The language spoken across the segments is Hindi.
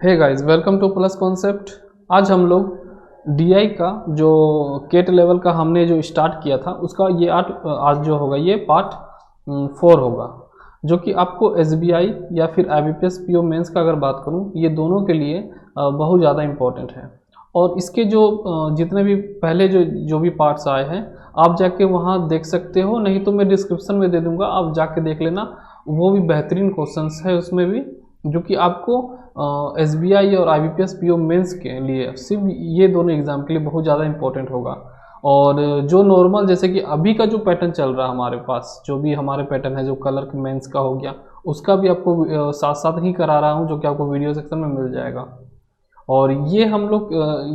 Hey guys, welcome to plus concept. आज हम लोग डीआई का जो केट लेवल का हमने जो स्टार्ट किया था उसका ये आज जो होगा ये पार्ट 4 होगा, जो कि आपको एसबीआई या फिर आईबीपीएस पीओ मेंस का अगर बात करूं, ये दोनों के लिए बहुत ज़्यादा इम्पोर्टेंट है। और इसके जो जितने भी पहले जो भी पार्ट्स आए हैं आप जाके वहाँ देख सकते हो, नहीं तो मैं डिस्क्रिप्शन में दे दूँगा, आप जाके देख लेना। वो भी बेहतरीन क्वेश्चंस है उसमें भी, जो कि आपको एसबीआई और आईबीपीएस पीओ मेंस के लिए सिर्फ ये दोनों एग्ज़ाम के लिए बहुत ज़्यादा इंपॉर्टेंट होगा। और जो नॉर्मल जैसे कि अभी का जो पैटर्न चल रहा है हमारे पास, जो भी हमारे पैटर्न है, जो कलर के मेंस का हो गया, उसका भी आपको साथ साथ ही करा रहा हूँ, जो कि आपको वीडियो सेक्शन में मिल जाएगा। और ये हम लोग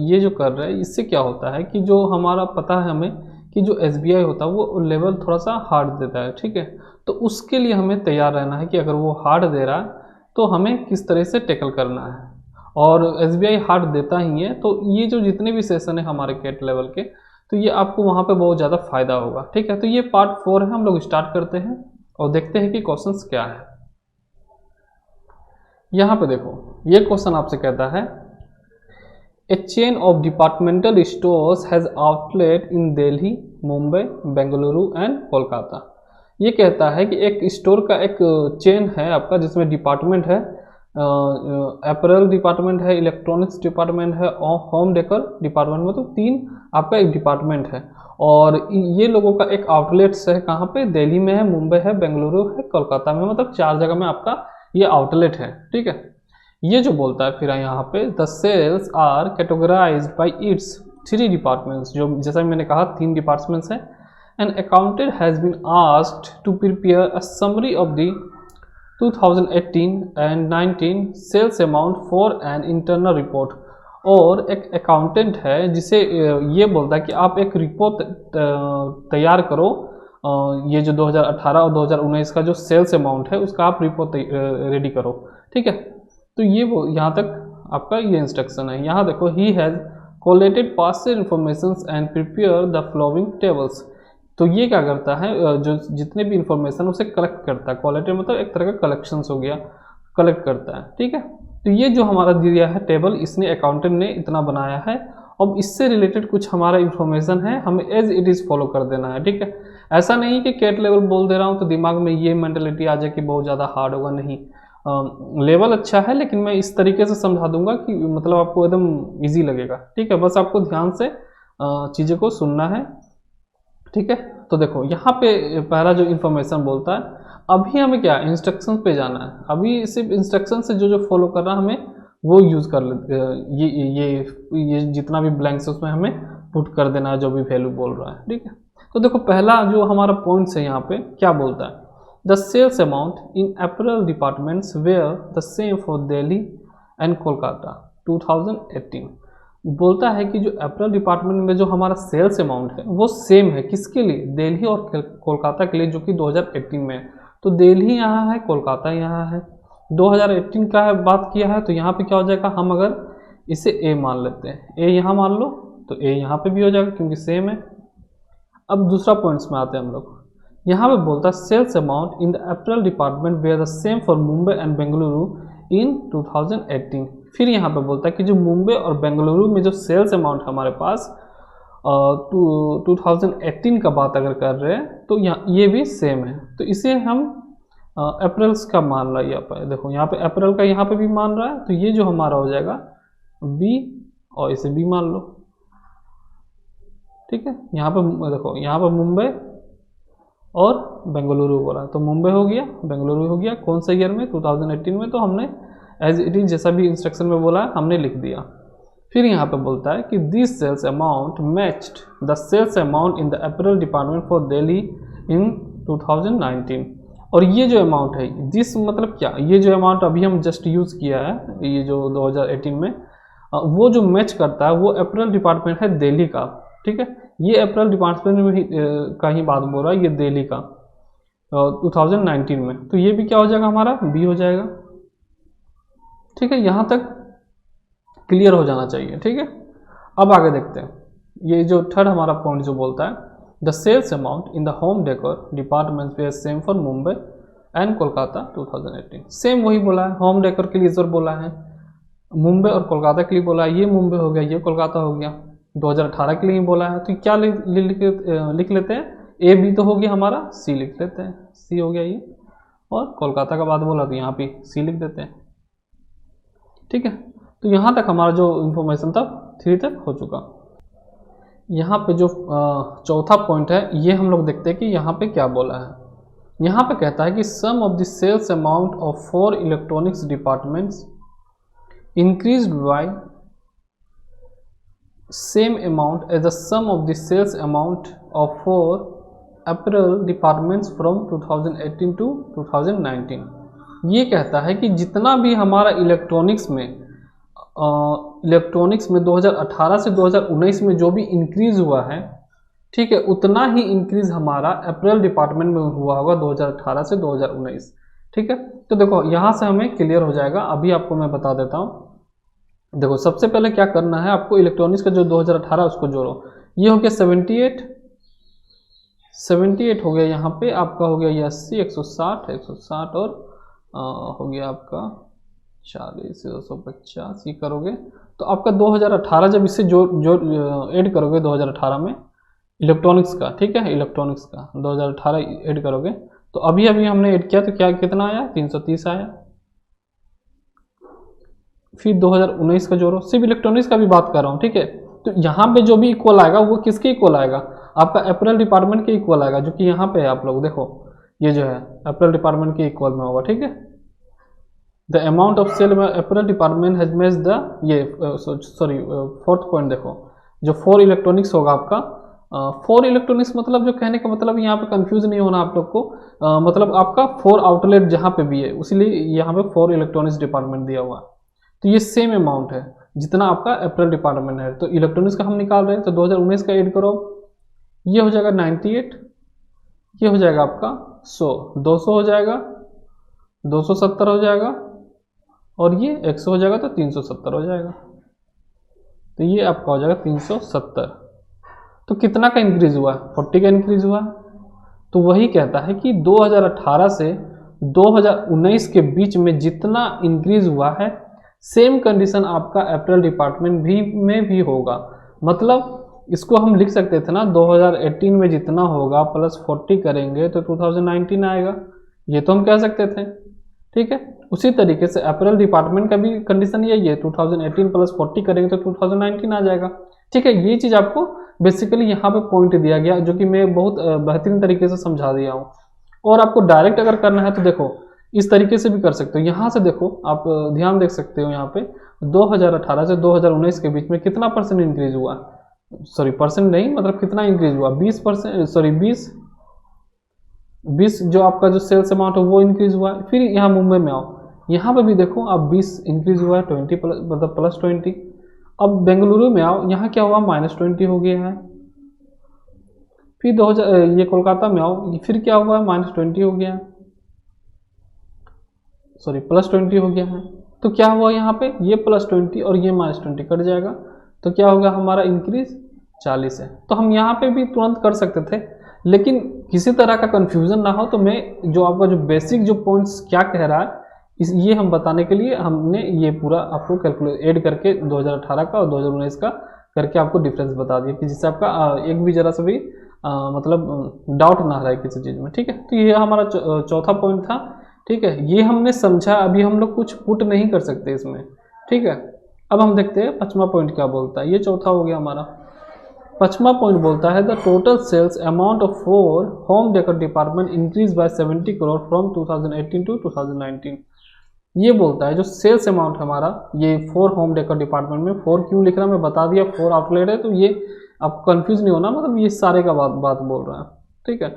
ये जो कर रहे हैं, इससे क्या होता है कि जो हमारा पता है हमें कि जो एसबीआई होता है वो लेवल थोड़ा सा हार्ड देता है, ठीक है। तो उसके लिए हमें तैयार रहना है कि अगर वो हार्ड दे रहा है तो हमें किस तरह से टैकल करना है। और एसबीआई हार्ड देता ही है, तो ये जो जितने भी सेशन है हमारे कैट लेवल के, तो ये आपको वहाँ पे बहुत ज़्यादा फायदा होगा, ठीक है। तो ये पार्ट 4 है, हम लोग स्टार्ट करते हैं और देखते हैं कि क्वेश्चंस क्या है। यहाँ पे देखो, ये क्वेश्चन आपसे कहता है a chain of departmental stores has outlet in Delhi, Mumbai, Bengaluru and Kolkata. ये कहता है कि एक स्टोर का एक चेन है आपका, जिसमें डिपार्टमेंट है, अपैरल डिपार्टमेंट है, इलेक्ट्रॉनिक्स डिपार्टमेंट है और होम डेकोर डिपार्टमेंट, मतलब 3 आपका एक डिपार्टमेंट है। और ये लोगों का एक आउटलेट्स है, कहाँ पे? दिल्ली में है, मुंबई है, बेंगलुरु है, कोलकाता में, मतलब 4 जगह में आपका ये आउटलेट है, ठीक है। ये जो बोलता है फिर यहाँ पे the sales are categorised by its 3 departments, जो जैसा मैंने कहा 3 डिपार्टमेंट्स हैं। An accountant has been asked to prepare a summary of the 2018 and 19 sales amount for an internal report. और एक अकाउंटेंट है जिसे ये बोलता है कि आप एक रिपोर्ट तैयार करो, ये जो 2018 और 2019 का जो सेल्स अमाउंट है उसका आप रिपोर्ट रेडी करो, ठीक है। तो ये वो यहाँ तक आपका ये इंस्ट्रक्शन है। यहाँ देखो, he has collated past information and prepare the following tables. तो ये क्या करता है, जो जितने भी इंफॉर्मेशन उसे कलेक्ट करता है। कोलेटेड मतलब एक तरह का कलेक्शंस हो गया, कलेक्ट करता है, ठीक है। तो ये जो हमारा दिया है टेबल, इसने अकाउंटेंट ने इतना बनाया है। अब इससे रिलेटेड कुछ हमारा इंफॉर्मेशन है, हमें एज इट इज़ फॉलो कर देना है, ठीक है। ऐसा नहीं कि कैट लेवल बोल दे रहा हूँ तो दिमाग में ये मेंटलिटी आ जाए कि बहुत ज़्यादा हार्ड होगा, नहीं। लेवल अच्छा है, लेकिन मैं इस तरीके से समझा दूंगा कि मतलब आपको एकदम इजी लगेगा, ठीक है। बस आपको ध्यान से चीज़ों को सुनना है, ठीक है। तो देखो, यहाँ पे पहला जो इन्फॉर्मेशन बोलता है, अभी हमें क्या इंस्ट्रक्शन पे जाना है। अभी सिर्फ इंस्ट्रक्शन से जो फॉलो करना है हमें वो यूज़ कर लेते, ये जितना भी ब्लैंक्स उसमें हमें पुट कर देना है, जो भी वैल्यू बोल रहा है, ठीक है। तो देखो, पहला जो हमारा पॉइंट्स है यहाँ पे क्या बोलता है, the sales amount in apparel departments were the same for Delhi and Kolkata 2018। बोलता है कि जो अपैरल डिपार्टमेंट में जो हमारा सेल्स अमाउंट है वो सेम है, किसके लिए? दिल्ली और कोलकाता के लिए, जो कि 2018 में है। तो दिल्ली यहाँ है, कोलकाता यहाँ है। 2018 का बात किया है तो यहाँ पे क्या हो जाएगा, हम अगर इसे ए मान लेते हैं, ए यहाँ मान लो, तो ए यहाँ पे भी हो जाएगा क्योंकि सेम है। अब दूसरा पॉइंट्स में आते हैं हम लोग। यहाँ पे बोलता है sales amount in the apparel department where the same for Mumbai and Bengaluru in 2018। फिर यहाँ पे बोलता है कि जो मुंबई और बेंगलुरु में जो सेल्स अमाउंट हमारे पास 2018 का बात अगर कर रहे हैं तो यहाँ ये भी सेम है। तो इसे हम अप्रैल्स का मान रहा है। यहाँ पर देखो, यहाँ पे अप्रैल का यहाँ पे भी मान रहा है, तो ये जो हमारा हो जाएगा बी, और इसे बी मान लो, ठीक है। यहाँ पे देखो, यहाँ पर मुंबई और बेंगलुरु बोला है, तो मुंबई हो गया, बेंगलुरु हो गया। कौन सा ईयर में? 2018 में। तो हमने एज इट इज जैसा भी इंस्ट्रक्शन में बोला है हमने लिख दिया। फिर यहाँ पे बोलता है कि this sales amount matched the sales amount in the apparel department for Delhi in 2019। और ये जो अमाउंट है, दिस मतलब क्या, ये जो अमाउंट अभी हम जस्ट यूज़ किया है, ये जो 2018 में, वो जो मैच करता है वो अपैरल डिपार्टमेंट है दिल्ली का, ठीक है। ये अपैरल डिपार्टमेंट में का ही बात बोल रहा है, ये दिल्ली का 2019 में। तो ये भी क्या हो जाएगा, हमारा बी हो जाएगा, ठीक है। यहाँ तक क्लियर हो जाना चाहिए, ठीक है। अब आगे देखते हैं, ये जो थर्ड हमारा पॉइंट जो बोलता है the sales amount in the home decor department were same for Mumbai and Kolkata 2018। Same वही बोला है, होम डेकोर के लिए इस बार बोला है, मुंबई और कोलकाता के लिए बोला है, ये मुंबई हो गया, ये कोलकाता हो गया, 2018 के लिए बोला है, तो क्या लिख लेते हैं, ए बी तो हो गया हमारा, सी लिख लेते हैं, सी हो गया ये, और कोलकाता का बात बोला तो यहाँ पे सी लिख देते हैं। ठीक है, तो यहाँ तक हमारा जो इन्फॉर्मेशन था 3 तक हो चुका। यहाँ पे जो चौथा पॉइंट है ये हम लोग देखते हैं कि यहाँ पे क्या बोला है। यहाँ पे कहता है कि sum of the sales amount of 4 electronics departments increased by same amount as the sum of the sales amount of 4 apparel departments from 2018 to 2019। ये कहता है कि जितना भी हमारा इलेक्ट्रॉनिक्स में 2018 से 2019 में जो भी इंक्रीज हुआ है, ठीक है, उतना ही इंक्रीज हमारा अपरेल डिपार्टमेंट में हुआ होगा 2018 से 2019। ठीक है, तो देखो यहाँ से हमें क्लियर हो जाएगा। अभी आपको मैं बता देता हूँ। देखो सबसे पहले क्या करना है आपको, इलेक्ट्रॉनिक्स का जो 2018 उसको जोड़ो, ये हो गया 78 हो गया, यहाँ पे आपका हो गया ये 80, 160 और हो गया आपका 40, 250 ये करोगे तो आपका 2018 जब इससे जो ऐड करोगे 2018 में इलेक्ट्रॉनिक्स का, ठीक है, इलेक्ट्रॉनिक्स का 2018 ऐड करोगे तो अभी हमने ऐड किया तो क्या कितना आया, 330 आया। फिर 2019 का जोड़ो, सिर्फ इलेक्ट्रॉनिक्स का भी बात कर रहा हूँ, ठीक है, तो यहाँ पे जो भी इक्वल आएगा वो किसके इक्वल आएगा, आपका अपरेल डिपार्टमेंट के इक्वल आएगा, जो कि यहाँ पे है आप लोग देखो ये जो है अपरेल डिपार्टमेंट के इक्वल में होगा। ठीक है, the amount of sale apparel department has match the, ये सॉरी फोर्थ पॉइंट देखो, जो 4 इलेक्ट्रॉनिक्स होगा आपका, 4 इलेक्ट्रॉनिक्स मतलब जो कहने का मतलब यहाँ पे कंफ्यूज नहीं होना आप लोग को, मतलब आपका 4 आउटलेट जहाँ पे भी है उसीलिए यहाँ पे 4 इलेक्ट्रॉनिक्स डिपार्टमेंट दिया हुआ है। तो ये सेम अमाउंट है जितना आपका अपरेल डिपार्टमेंट है, तो इलेक्ट्रॉनिक्स का हम निकाल रहे हैं तो 2019 का ऐड करो, ये हो जाएगा 98, ये हो जाएगा आपका 100, 200 हो जाएगा, 270 हो जाएगा और ये 100 हो जाएगा तो 370 हो जाएगा, तो ये आपका हो जाएगा 370। तो कितना का इंक्रीज हुआ है, 40 का इंक्रीज हुआ है। तो वही कहता है कि 2018 से 2019 के बीच में जितना इंक्रीज हुआ है सेम कंडीशन आपका अपरेल डिपार्टमेंट में भी होगा। मतलब इसको हम लिख सकते थे ना, 2018 में जितना होगा प्लस 40 करेंगे तो 2019 आएगा, ये तो हम कह सकते थे। ठीक है, उसी तरीके से अपरेल डिपार्टमेंट का भी कंडीशन यही है, 2018 प्लस 40 करेंगे तो 2019 आ जाएगा। ठीक है, ये चीज़ आपको बेसिकली यहाँ पे पॉइंट दिया गया जो कि मैं बहुत बेहतरीन तरीके से समझा दिया हूँ। और आपको डायरेक्ट अगर करना है तो देखो इस तरीके से भी कर सकते हो। यहाँ से देखो आप ध्यान देख सकते हो, यहाँ पे 2018 से 2019 के बीच में कितना परसेंट इंक्रीज हुआ, सॉरी परसेंट नहीं मतलब कितना इंक्रीज हुआ, 20%, सॉरी 20 जो आपका जो सेल्स अमाउंट है वो इंक्रीज हुआ है। फिर यहाँ मुंबई में आओ, यहाँ पे भी देखो आप 20 इंक्रीज हुआ है, 20 प्लस मतलब प्लस 20। अब बेंगलुरु में आओ, यहाँ क्या हुआ -20 हो गया है। फिर 2000 ये कोलकाता में आओ, फिर क्या हुआ है -20 हो गया है, सॉरी +20 हो गया है। तो क्या हुआ यहाँ पे, ये +20 और ये -20 कट जाएगा, तो क्या होगा हमारा इंक्रीज 40 है। तो हम यहाँ पे भी तुरंत कर सकते थे, लेकिन किसी तरह का कंफ्यूजन ना हो तो मैं जो आपका जो बेसिक जो पॉइंट्स क्या कह रहा है ये हम बताने के लिए हमने ये पूरा आपको कैलकुलेट ऐड करके 2018 का और 2019 का करके आपको डिफरेंस बता दिया कि जिससे आपका एक भी जरा सा भी मतलब डाउट ना रहे किसी चीज़ में। ठीक है, तो ये हमारा चौथा पॉइंट था। ठीक है, ये हमने समझा, अभी हम लोग कुछ पुट नहीं कर सकते इसमें। ठीक है, अब हम देखते हैं पांचवा पॉइंट क्या बोलता है। ये चौथा हो गया हमारा। पांचवा पॉइंट बोलता है the total sales amount of 4 home decor department increase by 70 crore from 2018 to 2019। ये बोलता है जो सेल्स अमाउंट हमारा ये 4 होम डेकोर डिपार्टमेंट में, 4 क्यों लिख रहा है मैं बता दिया, 4 आउटलेट है तो ये आपको कंफ्यूज नहीं होना, मतलब ये सारे का बात बोल रहा है। ठीक है,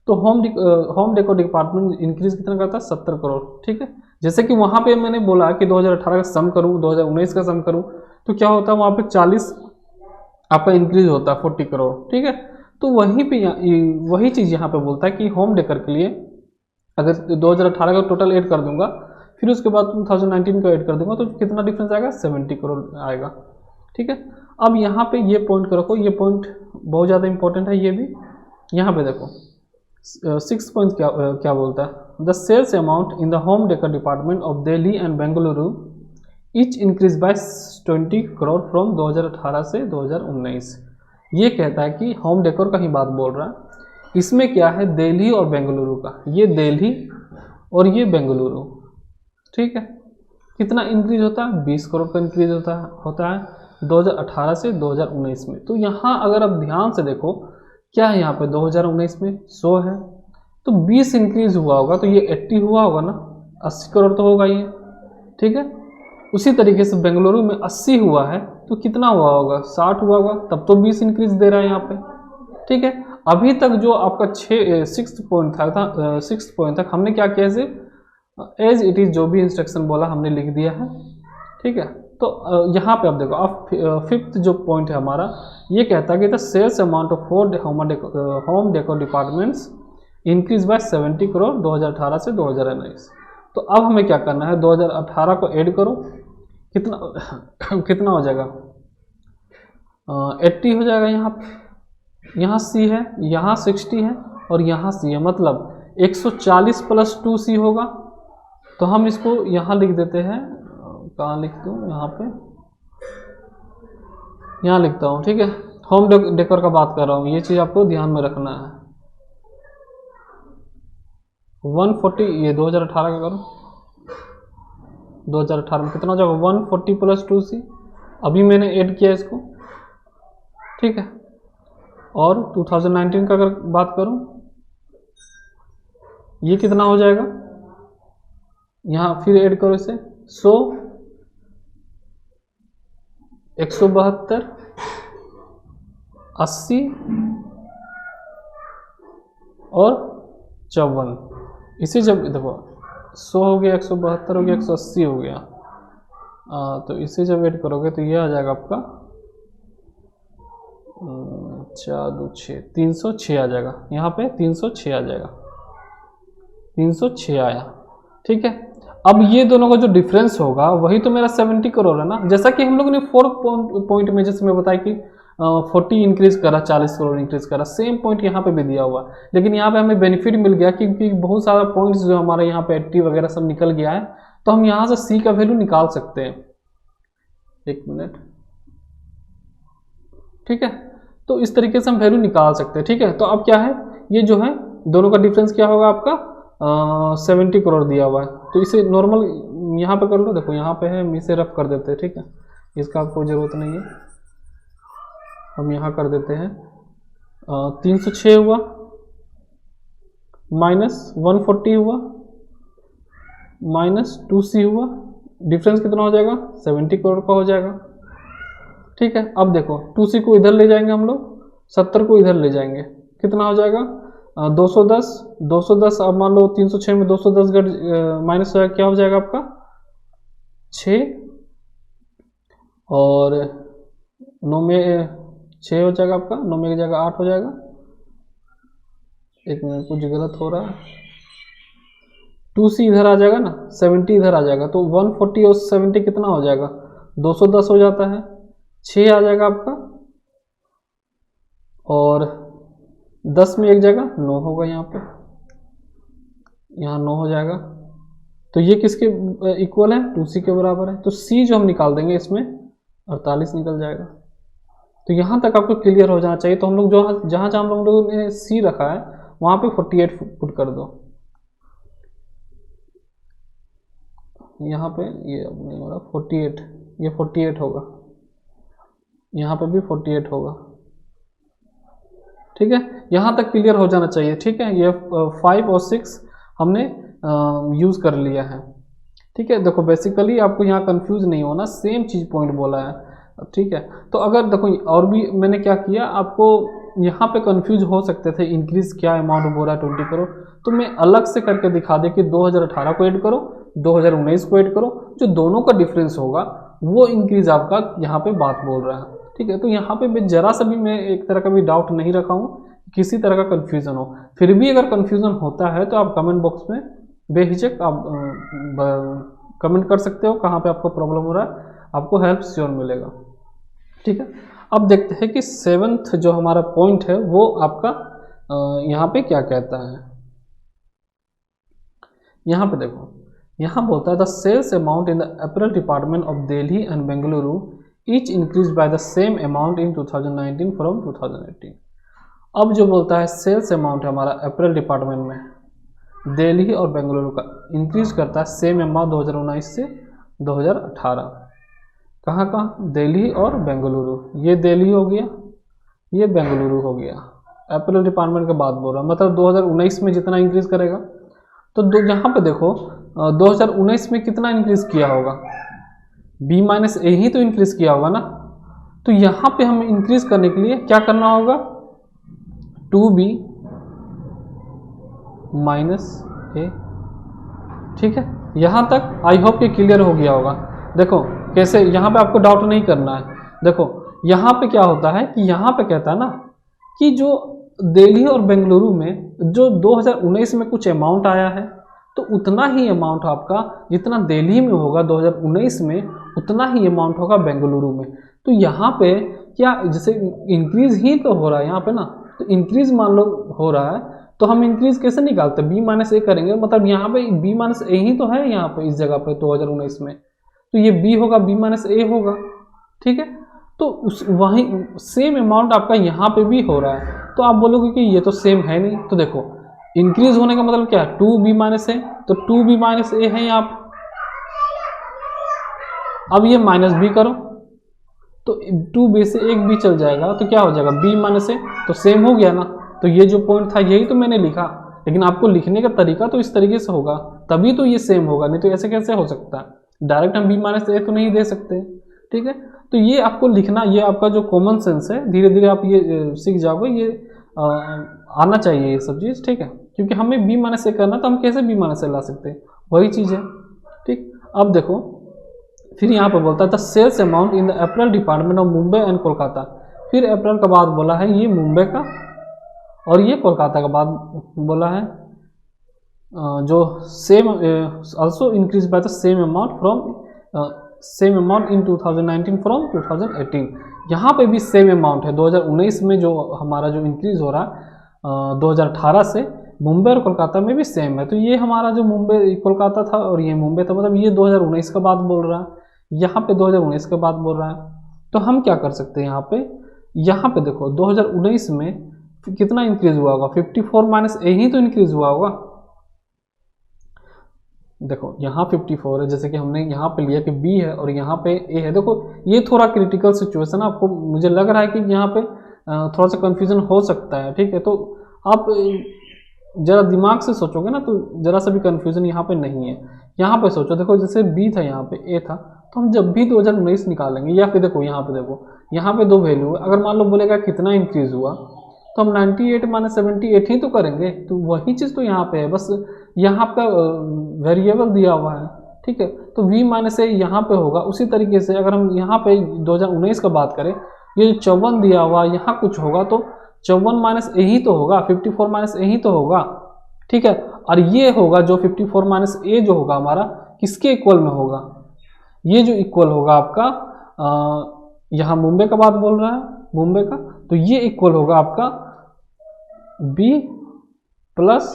तो होम डेकोर डिपार्टमेंट इंक्रीज कितना करता है, 70 करोड़। ठीक है, जैसे कि वहाँ पे मैंने बोला कि 2018 का सम करूँ 2019 का सम करूँ तो क्या होता है वहाँ पे 40 आपका इंक्रीज होता है 40 करोड़। ठीक है, तो वहीं पे वही चीज़ यहाँ पे बोलता है कि होम डेकोर के लिए अगर 2018 का टोटल ऐड कर दूंगा फिर उसके बाद 2019 का ऐड कर दूंगा तो कितना डिफरेंस आएगा, 70 करोड़ आएगा। ठीक है, अब यहाँ पे ये पॉइंट रखो, ये पॉइंट बहुत ज़्यादा इंपॉर्टेंट है ये भी। यहाँ पे देखो 6 पॉइंट क्या बोलता है, the sales amount in the home decor department of Delhi and Bengaluru each increase by 20 crore from 2018 से 2019। ये कहता है कि होम डेकोर का ही बात बोल रहा है। इसमें क्या है, दिल्ली और बेंगलुरु का, ये दिल्ली और ये बेंगलुरु, ठीक है। कितना इंक्रीज होता है, 20 करोड़ का इंक्रीज होता है 2018 से 2019 में। तो यहाँ अगर आप ध्यान से देखो क्या है, यहाँ पे 2019 में 100 है, तो 20 इंक्रीज हुआ होगा तो ये 80 हुआ होगा ना, 80 करोड़ तो होगा ये, ठीक है। उसी तरीके से बेंगलुरु में 80 हुआ है तो कितना हुआ होगा, 60 हुआ होगा, तब तो 20 इंक्रीज दे रहा है यहाँ पे, ठीक है। अभी तक जो आपका 6th पॉइंट तक हमने क्या किया, एज इट इज जो भी इंस्ट्रक्शन बोला हमने लिख दिया है, ठीक है। तो यहाँ पे आप देखो, अब 5th जो पॉइंट है हमारा, ये कहता है कि the sales amount of 4 home decor departments increase by 70 crore 2018 से 2019। तो अब हमें क्या करना है, 2018 को ऐड करो, कितना हो जाएगा, 80 हो जाएगा यहाँ पे, यहाँ सी है, यहाँ 60 है और यहाँ सी है, मतलब 140 प्लस 2C होगा। तो हम इसको यहाँ लिख देते हैं, कहाँ लिख दूँ, यहाँ पे, यहाँ लिखता हूँ, ठीक है। होम डेकोर का बात कर रहा हूँ, ये चीज़ आपको ध्यान में रखना है। 140, ये 2018 का करो, 2018 में कितना हो जाएगा, 140 प्लस 2C, अभी मैंने ऐड किया इसको, ठीक है। और 2019 का अगर बात करूं, ये कितना हो जाएगा, यहाँ फिर ऐड करो इसे, 100, 172, 80 और 54। इसे जब देखो 100 हो गया, 172 हो गया, 180 हो गया, तो इसे जब ऐड करोगे तो ये आ जाएगा आपका 4 2 6, 306 आ जाएगा, यहाँ पे 306 आ जाएगा, 306 आया, ठीक है। अब ये दोनों का जो डिफरेंस होगा वही तो मेरा 70 करोड़ है ना, जैसा कि हम लोगों ने 4 पॉइंट में जैसे मैं बताया कि 40 इंक्रीज करा, 40 करोड़ इंक्रीज करा, सेम पॉइंट यहाँ पे भी दिया हुआ, लेकिन यहाँ पे हमें बेनिफिट मिल गया क्योंकि बहुत सारा पॉइंट्स जो हमारे यहाँ पे 80 वगैरह सब निकल गया है, तो हम यहाँ से C का वैल्यू निकाल सकते हैं। एक मिनट, ठीक है। तो इस तरीके से हम वैल्यू निकाल सकते हैं, ठीक है। तो अब क्या है, ये जो है दोनों का डिफरेंस क्या होगा आपका, 70 करोड़ दिया हुआ है, तो इसे नॉर्मल यहाँ पे कर लो, देखो यहाँ पे है, हम इसे रफ कर देते हैं, ठीक है, इसका आपको ज़रूरत नहीं है, हम यहाँ कर देते हैं। 306 हुआ माइनस 140 हुआ माइनस 2C हुआ, डिफरेंस कितना हो जाएगा, 70 करोड़ का हो जाएगा, ठीक है। अब देखो 2C को इधर ले जाएंगे हम लोग, 70 को इधर ले जाएंगे, कितना हो जाएगा, 210। अब मान लो 306 में 210 माइनस क्या हो जाएगा आपका 6, और 9 में 6 हो जाएगा आपका, 9 में की जगह 8 हो जाएगा। एक मिनट, कुछ गलत हो रहा है, 2C इधर आ जाएगा ना, 70 इधर आ जाएगा, तो 140 और 70 कितना हो जाएगा, 210 हो जाता है, 6 आ जाएगा आपका, और 10 में एक जगह 9 होगा, यहाँ पे यहाँ 9 हो जाएगा, तो ये किसके इक्वल है, 2C के बराबर है, तो C जो हम निकाल देंगे इसमें 48 निकल जाएगा। तो यहाँ तक आपको क्लियर हो जाना चाहिए। तो हम लोग जो जहाँ हम लोगों ने C रखा है वहाँ पे 48 पुट कर दो, यहाँ पे ये अब नहीं हो रहा, 48, ये 48 होगा, यहाँ पे भी 48 होगा, ठीक है। यहाँ तक क्लियर हो जाना चाहिए, ठीक है। ये 5 और 6 हमने यूज़ कर लिया है, ठीक है। देखो बेसिकली आपको यहाँ कंफ्यूज नहीं होना, सेम चीज़ पॉइंट बोला है, ठीक है। तो अगर देखो और भी मैंने क्या किया, आपको यहाँ पे कंफ्यूज हो सकते थे, इंक्रीज क्या अमाउंट बोल रहा है 20 करोड़, तो मैं अलग से करके दिखा दे कि 2018 को ऐड करो, 2019 को ऐड करो, जो दोनों का डिफरेंस होगा वो इंक्रीज आपका यहाँ पे बात बोल रहा है, ठीक है। तो यहाँ पे मैं जरा सा भी मैं एक तरह का भी डाउट नहीं रखा हूँ, किसी तरह का कन्फ्यूज़न हो। फिर भी अगर कन्फ्यूज़न होता है तो आप कमेंट बॉक्स में बेहिचक आप कमेंट कर सकते हो, कहाँ पे आपको प्रॉब्लम हो रहा है, आपको हेल्प श्योर मिलेगा, ठीक है। अब देखते हैं कि 7th जो हमारा पॉइंट है वो आपका यहाँ पे क्या कहता है। यहाँ पे देखो, यहाँ बोलता है the sales amount in the apparel department of Delhi and Bengaluru each increase by the same amount in 2019 from 2018। अब जो बोलता है सेल्स अमाउंट है हमारा अपैरल डिपार्टमेंट में दिल्ली और बेंगलुरु का इंक्रीज करता है सेम अमाउंट 2019 से 2018। कहाँ कहाँ? दिल्ली और बेंगलुरु। ये दिल्ली हो गया, ये बेंगलुरु हो गया। अपैरल डिपार्टमेंट के बाद बोल रहा हूँ, मतलब 2019 में जितना इंक्रीज करेगा तो यहाँ पे देखो 2019 में कितना इंक्रीज किया होगा, बी माइनस ए ही तो इंक्रीज किया होगा ना। तो यहाँ पे हमें इंक्रीज करने के लिए क्या करना होगा, 2b माइनस ए। ठीक है, यहाँ तक आई होप ये क्लियर हो गया होगा। देखो कैसे, यहाँ पे आपको डाउट नहीं करना है। देखो यहाँ पे क्या होता है कि यहाँ पे कहता है ना कि जो दिल्ली और बेंगलुरु में जो 2019 में कुछ अमाउंट आया है तो उतना ही अमाउंट आपका जितना दिल्ली में होगा 2019 में उतना ही अमाउंट होगा बेंगलुरु में। तो यहाँ पे क्या जैसे इंक्रीज ही तो हो रहा है यहाँ पे ना, तो इंक्रीज मान लो हो रहा है तो हम इंक्रीज कैसे निकालते हैं, बी माइनस ए करेंगे। मतलब यहाँ पे बी माइनस ए ही तो है यहाँ पे इस जगह पे 2019 में, तो ये बी होगा, बी माइनस ए होगा। ठीक है, तो उस वही सेम अमाउंट आपका यहाँ पे भी हो रहा है। तो आप बोलोगे कि ये तो सेम है नहीं, तो देखो इंक्रीज होने का मतलब क्या है, 2b माइनस ए, तो 2b माइनस ए है यहाँ पे। अब ये माइनस बी करो तो 2b से एक बी चल जाएगा तो क्या हो जाएगा, b माइनस ए, तो सेम हो गया ना। तो ये जो पॉइंट था यही तो मैंने लिखा, लेकिन आपको लिखने का तरीका तो इस तरीके से होगा तभी तो ये सेम होगा, नहीं तो ऐसे कैसे हो सकता है। डायरेक्ट हम b माइनस ए तो नहीं दे सकते। ठीक है, तो ये आपको लिखना, ये आपका जो कॉमन सेंस है धीरे धीरे आप ये सीख जाओगे, ये आना चाहिए ये सब चीज़। ठीक है, क्योंकि हमें b माइनस ए करना तो हम कैसे b माइनस ए ला सकते हैं, वही चीज़ है। ठीक, अब देखो फिर यहाँ पर बोलता है the sales amount in the apparel department of Mumbai and Kolkata. फिर अप्रैल का बाद बोला है ये मुंबई का और ये कोलकाता का बाद बोला है जो same also increase by the same amount from same amount in 2019 from 2018। यहाँ पे भी सेम अमाउंट है 2019 में जो हमारा जो इंक्रीज हो रहा है 2018 से, मुंबई और कोलकाता में भी सेम है। तो ये हमारा जो मुंबई कोलकाता था और ये मुंबई था, मतलब ये 2019 का बात बोल रहा है, यहाँ पे 2019 का बात बोल रहा है। तो हम क्या कर सकते हैं यहाँ पे देखो 2019 में कितना इंक्रीज हुआ होगा, 54 माइनस ए ही तो इंक्रीज हुआ होगा। देखो यहाँ 54 है, जैसे कि हमने यहाँ पे लिया कि बी है और यहाँ पे ए है। देखो ये थोड़ा क्रिटिकल सिचुएशन आपको, मुझे लग रहा है कि यहाँ पे थोड़ा सा कंफ्यूजन हो सकता है। ठीक है, तो आप जरा दिमाग से सोचोगे ना तो जरा सा भी कंफ्यूजन यहाँ पे नहीं है। यहाँ पे सोचो, देखो जैसे बी था यहाँ पे ए था, तो हम जब भी 2019 निकालेंगे या फिर देखो यहाँ पे दो वैल्यू है, अगर मान लो बोलेगा कितना इंक्रीज हुआ तो हम 98 माइनस 78 ही तो करेंगे। तो वही चीज़ तो यहाँ पे है, बस यहाँ का वेरिएबल दिया हुआ है। ठीक है, तो v माइनस ए यहाँ पे होगा। उसी तरीके से अगर हम यहाँ पे 2019 का बात करें, ये जो 54 दिया हुआ यहाँ कुछ होगा तो 54 माइनस ए ही तो होगा, 54 माइनस ए ही तो होगा। ठीक है, और ये होगा जो 54 माइनस ए जो होगा हमारा किसके इक्वल में होगा, ये जो इक्वल होगा आपका यहाँ मुंबई का बात बोल रहा है, मुंबई का, तो ये इक्वल होगा आपका b प्लस,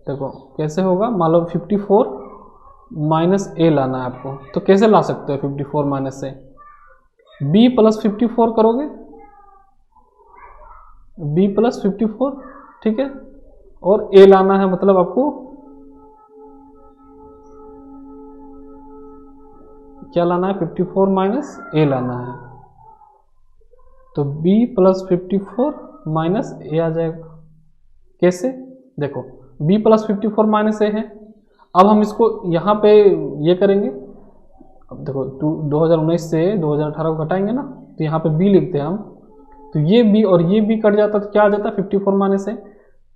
देखो कैसे होगा, मान लो 54 माइनस ए लाना है आपको, तो कैसे ला सकते हो 54 माइनस ए, b प्लस 54 करोगे, b प्लस 54। ठीक है, और a लाना है, मतलब आपको क्या लाना है, 54 माइनस ए लाना है, तो b प्लस 54 माइनस ए आ जाएगा। कैसे, देखो b प्लस 54 माइनस ए है। अब हम इसको यहाँ पे ये करेंगे, अब देखो 2019 से 2018 को घटाएंगे ना, तो यहाँ पे b लिखते हैं हम, तो ये b और ये b कट जाता तो क्या आ जाता, 54 माइनस ए।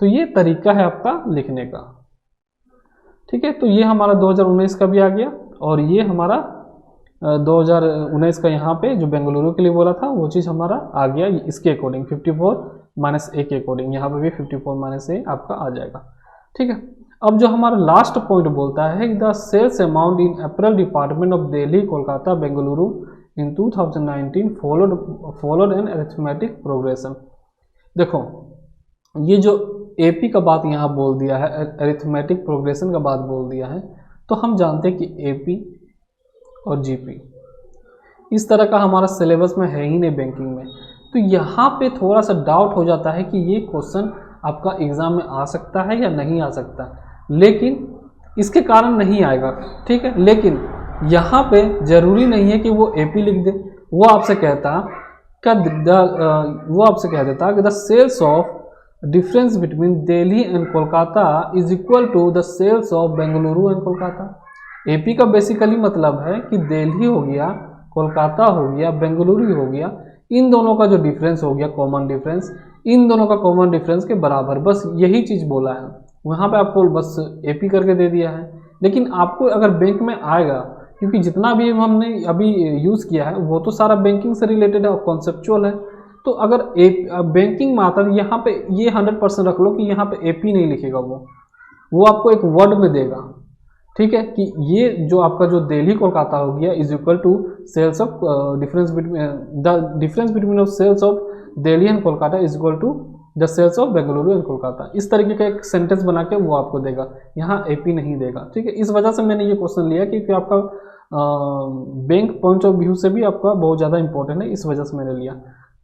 तो ये तरीका है आपका लिखने का। ठीक है, तो ये हमारा 2019 का भी आ गया और ये हमारा 2019 का यहाँ पे जो बेंगलुरु के लिए बोला था वो चीज़ हमारा आ गया इसके अकॉर्डिंग, 54 माइनस ए के अकॉर्डिंग, यहाँ पे भी 54 माइनस ए आपका आ जाएगा। ठीक है, अब जो हमारा लास्ट पॉइंट बोलता है the sales amount in apparel department of Delhi, Kolkata, Bengaluru in 2019 followed an arithmetic progression. देखो ये जो एपी का बात यहाँ बोल दिया है, अरिथमेटिक प्रोग्रेशन का बात बोल दिया है, तो हम जानते हैं कि एपी और जीपी इस तरह का हमारा सिलेबस में है ही नहीं बैंकिंग में। तो यहाँ पे थोड़ा सा डाउट हो जाता है कि ये क्वेश्चन आपका एग्ज़ाम में आ सकता है या नहीं आ सकता, लेकिन इसके कारण नहीं आएगा, ठीक है। लेकिन यहाँ पे ज़रूरी नहीं है कि वो एपी लिख दे। वो आपसे कहता कि the sales of difference between Delhi and Kolkata is equal to the sales of Bengaluru and Kolkata. AP का बेसिकली मतलब है कि दिल्ली हो गया, कोलकाता हो गया, बेंगलुरु हो गया, इन दोनों का जो डिफरेंस हो गया, कॉमन डिफरेंस, इन दोनों का कॉमन डिफरेंस के बराबर, बस यही चीज़ बोला है। वहाँ पे आपको बस एपी करके दे दिया है। लेकिन आपको अगर बैंक में आएगा, क्योंकि जितना भी हमने अभी यूज़ किया है वो तो सारा बैंकिंग से रिलेटेड है और कॉन्सेप्चुअल है, तो अगर बैंकिंग में आता है यहाँ पे ये 100% रख लो कि यहाँ पे एपी नहीं लिखेगा, वो आपको एक वर्ड में देगा, ठीक है, कि ये जो आपका जो दिल्ली कोलकाता हो गया is equal to sales of difference between of sales of Delhi and Kolkata is equal to the sales of Bengaluru and Kolkata. इस तरीके का एक सेंटेंस बना के वो आपको देगा, यहाँ एपी नहीं देगा, ठीक है। इस वजह से मैंने ये क्वेश्चन लिया क्योंकि आपका बैंक पॉइंट ऑफ व्यू से भी आपका बहुत ज़्यादा इंपॉर्टेंट है, इस वजह से मैंने लिया,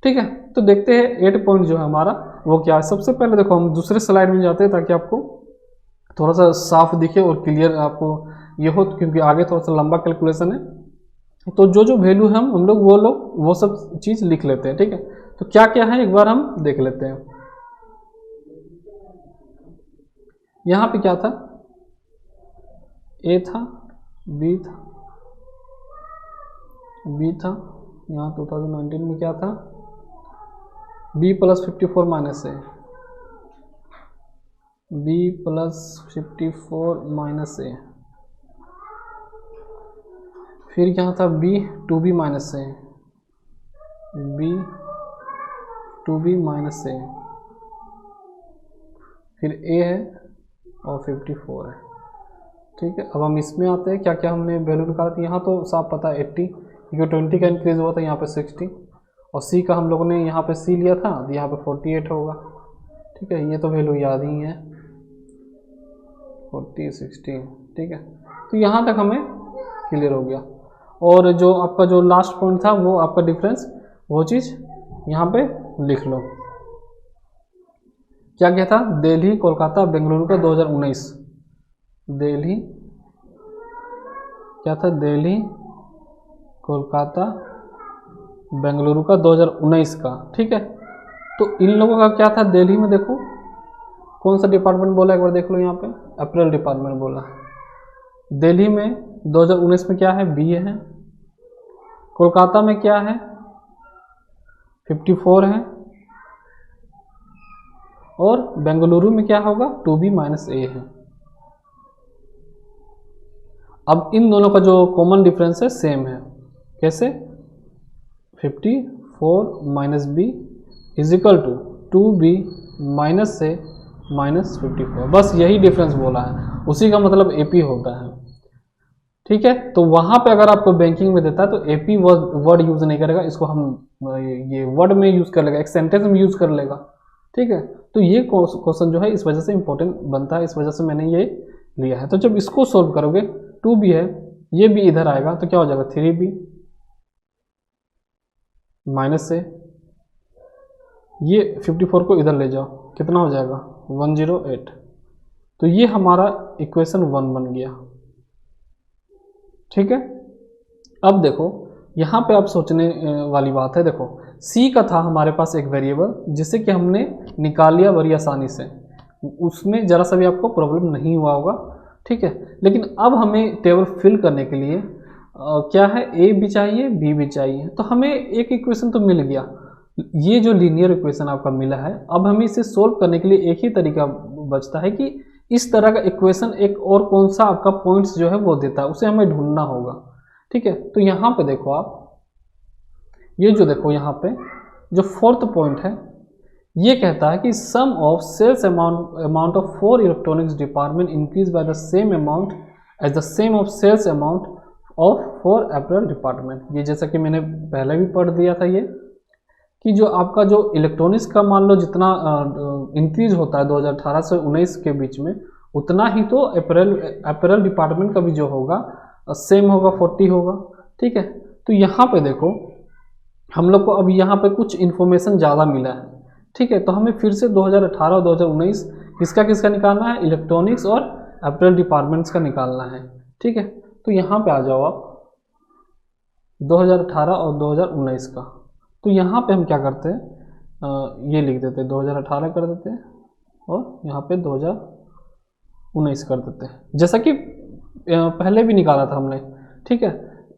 ठीक है। तो देखते हैं 8 पॉइंट जो है हमारा वो क्या है। सबसे पहले देखो हम दूसरे स्लाइड में जाते हैं ताकि आपको थोड़ा सा साफ दिखे और क्लियर आपको ये हो, क्योंकि आगे थोड़ा सा लंबा कैलकुलेशन है। तो जो वैल्यू है हम लोग वो सब चीज़ लिख लेते हैं, ठीक है। तो क्या क्या है एक बार हम देख लेते हैं। यहाँ पे क्या था, ए था, बी था, यहाँ 2019 में क्या था, बी प्लस 54 माइनस ए, बी प्लस 54 माइनस ए, फिर यहाँ था बी 2b माइनस ए, बी 2b माइनस ए, फिर ए है और 54 है, ठीक है। अब हम इसमें आते हैं, क्या क्या हमने वैल्यू निकाला था। यहाँ तो साफ पता है 80, क्योंकि 20 का इंक्रीज हुआ था यहाँ पे 60, और सी का हम लोगों ने यहाँ पे सी लिया था, यहाँ पे 48 होगा, ठीक है। ये तो वैल्यू याद ही है, 40 60, ठीक है। तो यहाँ तक हमें क्लियर हो गया। और जो आपका जो लास्ट पॉइंट था वो आपका डिफरेंस, वो चीज़ यहाँ पे लिख लो। क्या क्या था, दिल्ली कोलकाता बेंगलुरु का 2019, दिल्ली क्या था, दिल्ली कोलकाता बेंगलुरु का 2019 का, ठीक है। तो इन लोगों का क्या था, दिल्ली में देखो कौन सा डिपार्टमेंट बोला, एक बार देख लो, यहाँ पे अप्रैल डिपार्टमेंट बोला। दिल्ली में 2019 में क्या है, बी है। कोलकाता में क्या है, 54 है। और बेंगलुरु में क्या होगा, 2b माइनस ए है। अब इन दोनों का जो कॉमन डिफरेंस है सेम है, कैसे, 54 minus b is equal to 2b minus a minus 54, बस यही डिफरेंस बोला है, उसी का मतलब एपी होता है, ठीक है। तो वहाँ पे अगर आपको बैंकिंग में देता है तो एपी वर्ड यूज़ नहीं करेगा, इसको हम ये वर्ड में यूज़ कर लेगा, एक सेंटेंस में यूज़ कर लेगा, ठीक है। तो ये क्वेश्चन जो है इस वजह से इंपॉर्टेंट बनता है, इस वजह से मैंने ये लिया है। तो जब इसको सोल्व करोगे, 2b है, ये भी इधर आएगा, तो क्या हो जाएगा, 3b माइनस से ये 54 को इधर ले जाओ, कितना हो जाएगा, 108। तो ये हमारा इक्वेशन 1 बन गया, ठीक है। अब देखो यहाँ पे आप सोचने वाली बात है, देखो c का था हमारे पास एक वेरिएबल जिसे कि हमने निकाल लिया बड़ी आसानी से, उसमें ज़रा सा भी आपको प्रॉब्लम नहीं हुआ होगा, ठीक है। लेकिन अब हमें टेबल फिल करने के लिए क्या है, ए भी चाहिए, बी भी चाहिए। तो हमें एक इक्वेशन तो मिल गया, ये जो लीनियर इक्वेशन आपका मिला है, अब हमें इसे सोल्व करने के लिए एक ही तरीका बचता है कि इस तरह का इक्वेशन एक और कौन सा आपका पॉइंट्स जो है वो देता है, उसे हमें ढूंढना होगा, ठीक है। तो यहाँ पे देखो आप, ये जो देखो यहाँ पे जो 4th पॉइंट है, ये कहता है कि sum of sales amount of 4 electronics department increase by the same amount as the same of sales amount of 4 apparel department. ये जैसा कि मैंने पहले भी पढ़ दिया था, ये कि जो आपका जो इलेक्ट्रॉनिक्स का मान लो जितना इंक्रीज होता है 2018 से 19 के बीच में, उतना ही तो अपैरल डिपार्टमेंट का भी जो होगा सेम होगा, 40 होगा। ठीक है, तो यहाँ पे देखो हम लोग को अब यहाँ पे कुछ इन्फॉर्मेशन ज़्यादा मिला है। ठीक है, तो हमें फिर से 2018 और 2019 किसका किसका निकालना है, इलेक्ट्रॉनिक्स और अपैरल डिपार्टमेंट्स का निकालना है। ठीक है, तो यहाँ पे आ जाओ आप 2018 और 2019 का। तो यहाँ पे हम क्या करते हैं, ये लिख देते हैं 2018 कर देते हैं और यहाँ पे 2019 कर देते हैं, जैसा कि पहले भी निकाला था हमने। ठीक है,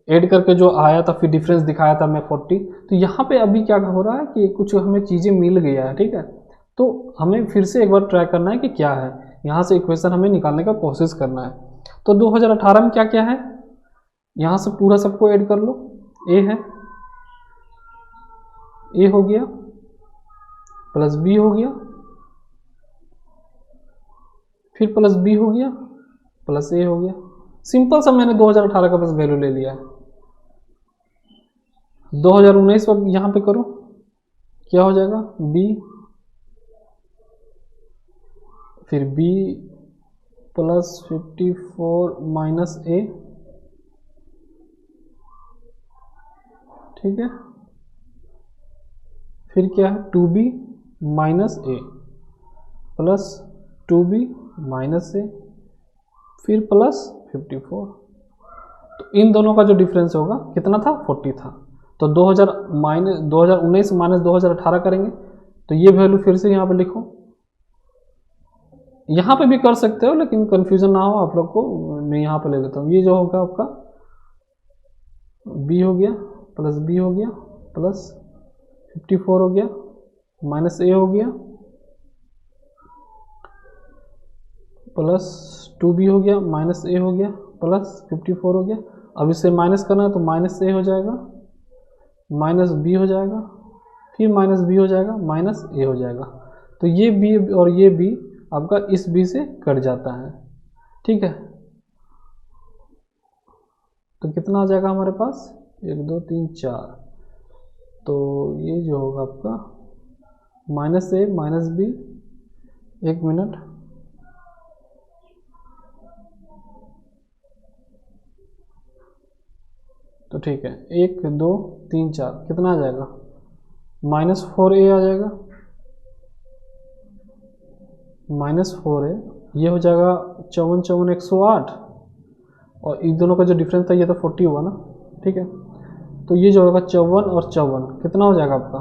ऐड करके जो आया था फिर डिफरेंस दिखाया था मैं 40। तो यहाँ पे अभी क्या हो रहा है कि कुछ हमें चीज़ें मिल गया है। ठीक है, तो हमें फिर से एक बार ट्राई करना है कि क्या है, यहाँ से इक्वेशन हमें निकालने का कोशिश करना है। तो 2018 में क्या क्या है, यहाँ से पूरा सबको ऐड कर लो। ए है, ए हो गया प्लस बी हो गया, फिर प्लस बी हो गया प्लस ए हो गया। सिंपल सा मैंने 2018 का बस वैल्यू ले लिया है। 2019 पर यहाँ पे करो, क्या हो जाएगा, बी फिर बी प्लस 54 माइनस ए। ठीक है, फिर क्या है 2b माइनस ए प्लस 2b माइनस ए फिर प्लस 54। तो इन दोनों का जो डिफरेंस होगा कितना था, 40 था। तो 2019 माइनस 2018 करेंगे तो ये वैल्यू फिर से यहाँ पे लिखो। यहाँ पे भी कर सकते हो लेकिन कंफ्यूजन ना हो आप लोग को, मैं यहाँ पे ले लेता हूँ। ये जो होगा आपका b हो गया प्लस b हो गया प्लस 54 हो गया माइनस a हो गया प्लस 2b हो गया माइनस a हो गया प्लस 54 हो गया। अब इसे माइनस करना है तो माइनस a हो जाएगा माइनस b हो जाएगा फिर माइनस b हो जाएगा माइनस a हो जाएगा। तो ये b और ये b आपका इस b से कट जाता है। ठीक है, तो कितना आ जाएगा हमारे पास, 1 2 3 4। तो ये जो होगा आपका minus a minus b, 1 minute, तो ठीक है 1 2 3 4 कितना आ जाएगा, -4a आ जाएगा, -4a ये हो जाएगा 54 54 108 और इन दोनों का जो डिफरेंस था ये तो 40 हुआ ना। ठीक है, तो ये जो होगा 54 और 54 कितना हो जाएगा आपका,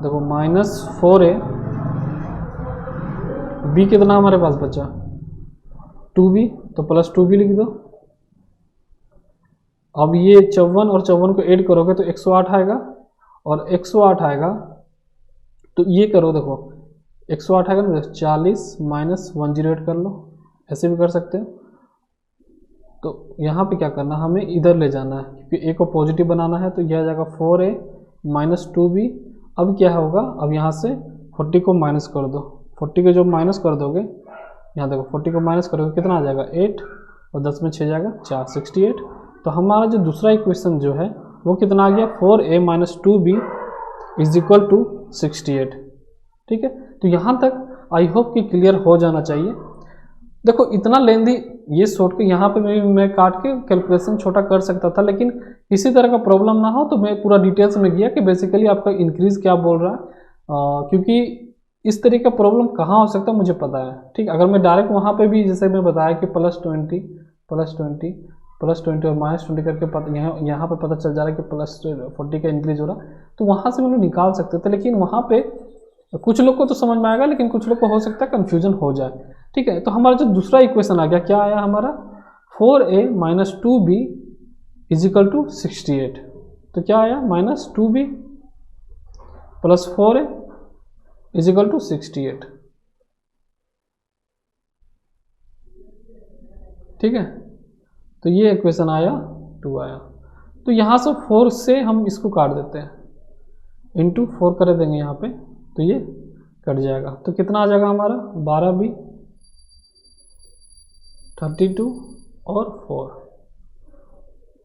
देखो -4a, b कितना हमारे पास बचा 2b, तो प्लस 2b लिख दो। अब ये 54 और 54 को ऐड करोगे तो 108 आएगा और 108 आएगा तो ये करो, देखो 108 आएगा ना, 40 माइनस 108 कर लो, ऐसे भी कर सकते हो। तो यहाँ पे क्या करना, हमें इधर ले जाना है क्योंकि a को पॉजिटिव बनाना है। तो यह आ जाएगा 4a माइनस 2b। अब क्या होगा, अब यहाँ से 40 को माइनस कर दो, 40 को जो माइनस कर दोगे, यहाँ देखो 40 को माइनस करोगे कितना आ जाएगा 8 और 10 में 6 जाएगा 4, 68। तो हमारा जो दूसरा इक्वेशन जो है वो कितना आ गया, 4a minus 2b is equal to 68। ठीक है, तो यहाँ तक आई होप कि क्लियर हो जाना चाहिए। देखो इतना लेंदी ये शॉर्ट के यहाँ पे मैं काट के कैलकुलेशन छोटा कर सकता था, लेकिन इसी तरह का प्रॉब्लम ना हो तो मैं पूरा डिटेल्स में गया कि बेसिकली आपका इंक्रीज क्या बोल रहा है, क्योंकि इस तरह का प्रॉब्लम कहाँ हो सकता है मुझे पता है। ठीक, अगर मैं डायरेक्ट वहाँ पे भी जैसे मैं बताया कि +20 और -20 करके यहाँ पे पता चल जा रहा है कि +40 का इंक्रीज हो रहा, तो वहाँ से हम लोग निकाल सकते थे। लेकिन वहाँ पे कुछ लोग को तो समझ में आएगा लेकिन कुछ लोग को हो सकता है कन्फ्यूजन हो जाए। ठीक है, तो हमारा जो दूसरा इक्वेशन आ गया, क्या आया हमारा, 4a minus 2b is equal to 68। तो क्या आया, -2b plus 4a is equal to 68। ठीक है, तो ये इक्वेशन आया 2 आया। तो यहाँ से 4 से हम इसको काट देते हैं, इंटू 4 कर देंगे यहाँ पे, तो ये कट जाएगा। तो कितना आ जाएगा हमारा, 12b 32 और 4।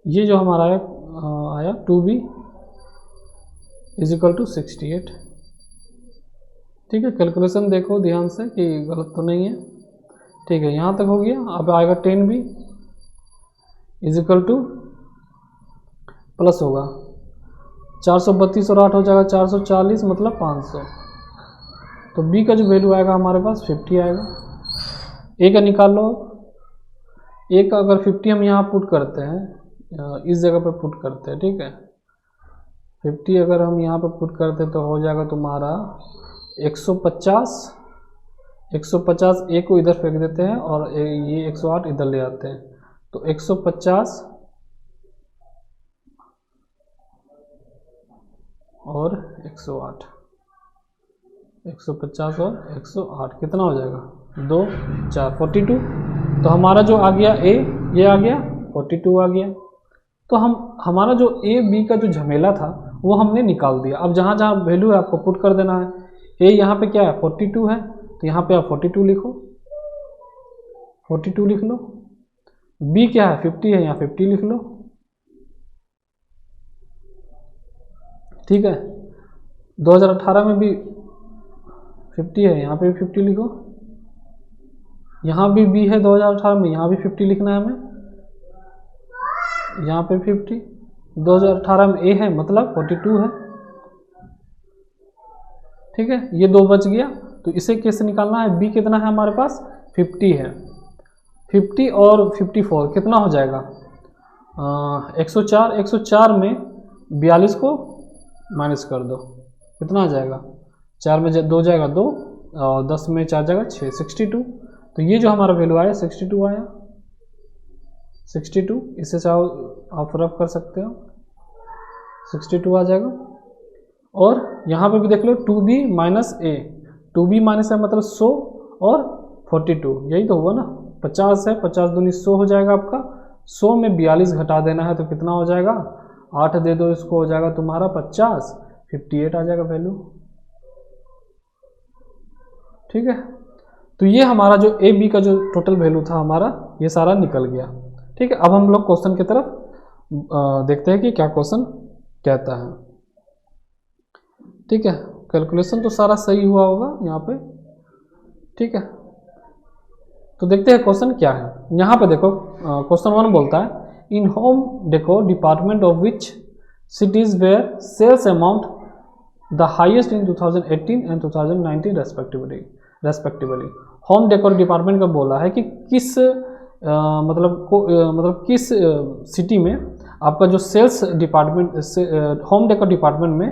ये जो हमारा आया 2b इज इक्वल टू 68। ठीक है, कैलकुलेशन देखो ध्यान से कि गलत तो नहीं है। ठीक है, यहाँ तक हो गया। अब आएगा 10b is equal two plus होगा 432 और 8 हो जाएगा 440 मतलब 500। तो b का जो वैल्यू आएगा हमारे पास 50 आएगा। a का निकाल लो। a का अगर 50 हम यहाँ पुट करते हैं, इस जगह पे पुट करते हैं, ठीक है, 50 अगर हम यहाँ पे पुट करते हैं तो हो जाएगा तुम्हारा 150। 150 a को इधर फेंक देते हैं और ये 108 इधर ले आते हैं, तो 150 और 108, 150 और 108 कितना हो जाएगा, 2 4 42। तो हमारा जो आ गया a, ये आ गया 42 आ गया। तो हमारा जो a b का जो झमेला था वो हमने निकाल दिया। अब जहाँ जहाँ वैल्यू है आपको पुट कर देना है। a यहाँ पे क्या है 42 है, तो यहाँ पे आप 42 लिखो, 42 लिख लो। b क्या है 50 है, यहाँ 50 लिख लो। ठीक है, 2018 में भी 50 है, यहाँ पे भी 50 लिखो। यहाँ भी b है 2018 में, यहाँ भी 50 लिखना है हमें, यहाँ पे 50। 2018 में a है मतलब 42 है। ठीक है, ये 2 बच गया। तो इसे कैसे निकालना है, b कितना है हमारे पास 50 है, 50 और 54 कितना हो जाएगा 104। 104 में 42 को माइनस कर दो, कितना आ जाएगा, 4 में 2 जाएगा 2 और 10 में 4 जाएगा 6, 62। तो ये जो हमारा वैल्यू आया 62 आया, 62। इसे चाहो आप रफ कर सकते हो, 62 आ जाएगा। और यहाँ पे भी देख लो 2b minus a, 2b minus a मतलब 100 और 42, यही तो हुआ ना, 50 है, 50 दूनी 100 हो जाएगा आपका। 100 में 42 घटा देना है तो कितना हो जाएगा, 8 दे दो इसको, हो जाएगा तुम्हारा 50, 58 आ जाएगा वैल्यू। ठीक है, तो ये हमारा जो ए बी का जो टोटल वैल्यू था हमारा ये सारा निकल गया। ठीक है, अब हम लोग क्वेश्चन की तरफ देखते हैं कि क्या क्वेश्चन कहता है। ठीक है, कैलकुलेशन तो सारा सही हुआ होगा यहाँ पे। ठीक है, तो देखते हैं क्वेश्चन क्या है। यहाँ पे देखो क्वेश्चन 1 बोलता है in home decor department of which cities where sales amount the highest in 2018 and 2019 respectively। Home decor department का बोला है कि किस मतलब किस सिटी में आपका जो sales department, home decor department में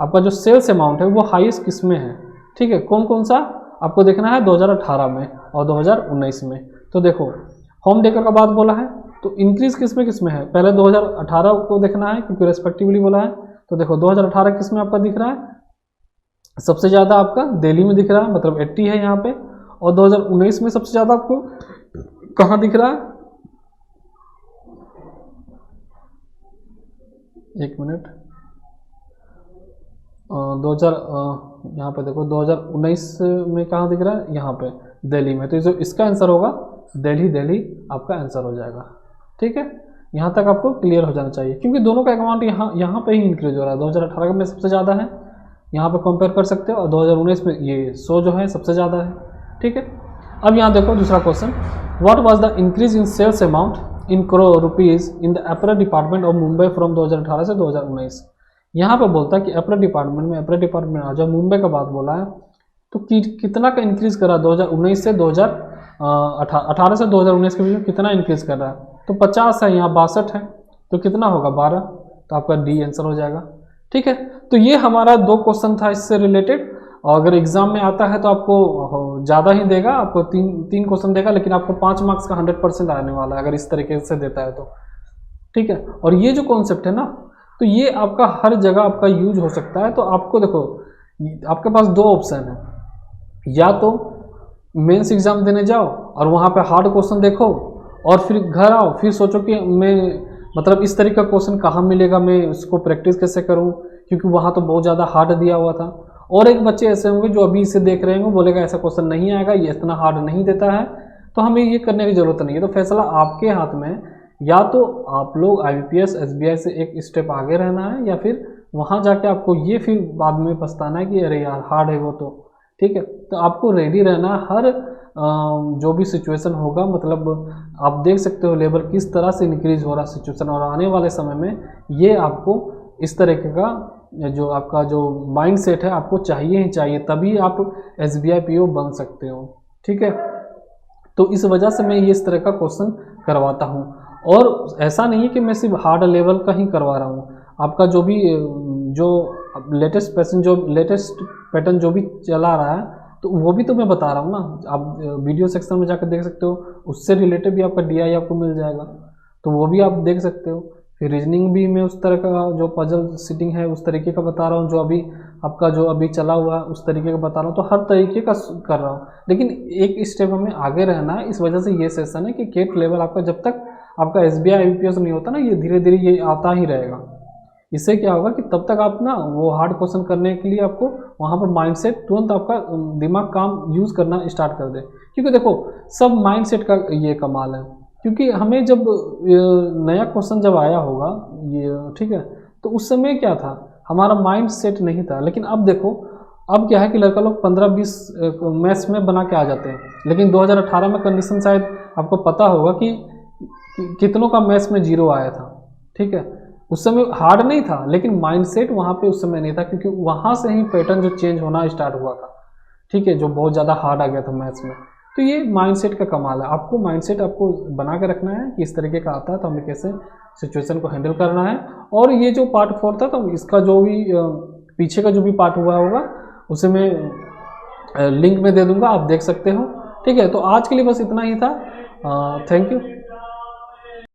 आपका जो सेल्स अमाउंट है वो हाईएस्ट किस में है। ठीक है, कौन कौन सा आपको देखना है, 2018 में और 2019 में। तो देखो होम डेकोर का बात बोला है तो इंक्रीज किस में है, पहले 2018 को देखना है क्योंकि रेस्पेक्टिवली बोला है। तो देखो 2018 किस में आपका दिख रहा है, सबसे ज़्यादा आपका दिल्ली में दिख रहा है, मतलब 80 है यहाँ पे। और 2019 में सबसे ज़्यादा आपको कहाँ दिख रहा है, एक मिनट, 2000 यहाँ पे देखो 2019 में कहाँ दिख रहा है, यहाँ पे दिल्ली में। तो जो इसका आंसर होगा दिल्ली आपका आंसर हो जाएगा। ठीक है, यहाँ तक आपको क्लियर हो जाना चाहिए क्योंकि दोनों का अमाउंट यहाँ पे ही इंक्रीज हो रहा है। 2018 में सबसे ज़्यादा है, यहाँ पे कंपेयर कर सकते हो, और 2019 में ये 100 जो है सबसे ज़्यादा है। ठीक है, अब यहाँ देखो दूसरा question, what was the increase in sales amount in crore rupees in the apparel department of Mumbai from 2018 से 2019। यहाँ पे बोलता है कि अपरेल डिपार्टमेंट में आ जाओ, मुंबई का बात बोला है तो कितना का इंक्रीज करा 2019 से 2018 से 2019 के बीच में कितना इंक्रीज कर रहा है। तो 50 है, यहाँ 62 है, तो कितना होगा 12, तो आपका डी आंसर हो जाएगा। ठीक है, तो ये हमारा 2 क्वेश्चन था इससे रिलेटेड। और अगर एग्जाम में आता है तो आपको ज़्यादा ही देगा, आपको 3 क्वेश्चन देगा, लेकिन आपको 5 मार्क्स का 100% आने वाला है अगर इस तरीके से देता है तो। ठीक है, और ये जो कॉन्सेप्ट है ना, तो ये आपका हर जगह आपका यूज हो सकता है। तो आपको देखो आपके पास 2 ऑप्शन है, या तो मेंस एग्जाम देने जाओ और वहाँ पे हार्ड क्वेश्चन देखो और फिर घर आओ, फिर सोचो कि मैं मतलब इस तरीके का क्वेश्चन कहाँ मिलेगा, मैं उसको प्रैक्टिस कैसे करूँ, क्योंकि वहाँ तो बहुत ज़्यादा हार्ड दिया हुआ था। और एक बच्चे ऐसे होंगे जो अभी इसे देख रहे होंगे, बोलेगा ऐसा क्वेश्चन नहीं आएगा, ये इतना हार्ड नहीं देता है, तो हमें ये करने की ज़रूरत नहीं है। तो फैसला आपके हाथ में है, या तो आप लोग IBPS SBI से एक स्टेप आगे रहना है, या फिर वहाँ जाके आपको ये फिर बाद में पछताना है कि अरे यार हार्ड है वो तो, ठीक है। तो आपको रेडी रहना हर जो भी सिचुएशन होगा, मतलब आप देख सकते हो लेवल किस तरह से इंक्रीज हो रहा सिचुएशन, और आने वाले समय में ये आपको इस तरीके का जो आपका जो माइंड सेट है आपको चाहिए ही चाहिए, तभी आप SBI PO बन सकते हो, ठीक है। तो इस वजह से मैं ये इस तरह का क्वेश्चन करवाता हूँ, और ऐसा नहीं है कि मैं सिर्फ हार्ड लेवल का ही करवा रहा हूँ, आपका जो भी जो लेटेस्ट पैटर्न जो भी चला रहा है तो वो भी तो मैं बता रहा हूँ ना। आप वीडियो सेक्शन में जाकर देख सकते हो, उससे रिलेटेड भी आपका DI आपको मिल जाएगा, तो वो भी आप देख सकते हो। फिर रीजनिंग भी मैं उस तरह का जो पजल सीटिंग है उस तरीके का बता रहा हूँ, जो अभी आपका जो अभी चला हुआ है उस तरीके का बता रहा हूँ, तो हर तरीके का कर रहा हूँ। लेकिन एक स्टेप हमें आगे रहना है, इस वजह से ये सेशन है कि केट लेवल आपका जब तक आपका SBI IBPS नहीं होता ना, ये धीरे धीरे ये आता ही रहेगा। इससे क्या होगा कि तब तक आप ना वो हार्ड क्वेश्चन करने के लिए आपको वहाँ पर माइंडसेट तुरंत आपका दिमाग काम यूज़ करना स्टार्ट कर दे, क्योंकि देखो सब माइंडसेट का ये कमाल है। क्योंकि हमें जब नया क्वेश्चन जब आया होगा ये, ठीक है, तो उस समय क्या था, हमारा माइंड सेट नहीं था। लेकिन अब देखो, अब क्या है कि लड़का लोग 15-20 मैथ्स में बना के आ जाते हैं, लेकिन 2018 में कंडीशन शायद आपको पता होगा कि कितनों का मैथ्स में 0 आया था, ठीक है। उस समय हार्ड नहीं था, लेकिन माइंडसेट वहाँ पे उस समय नहीं था, क्योंकि वहाँ से ही पैटर्न जो चेंज होना स्टार्ट हुआ था, ठीक है, जो बहुत ज़्यादा हार्ड आ गया था मैथ्स में। तो ये माइंडसेट का कमाल है, आपको माइंडसेट आपको बना के रखना है कि इस तरीके का आता है तो हमें कैसे सिचुएशन को हैंडल करना है। और ये जो पार्ट 4 था, तो इसका जो भी पीछे का जो भी पार्ट हुआ होगा उसे मैं लिंक में दे दूंगा, आप देख सकते हो, ठीक है। तो आज के लिए बस इतना ही था, थैंक यू।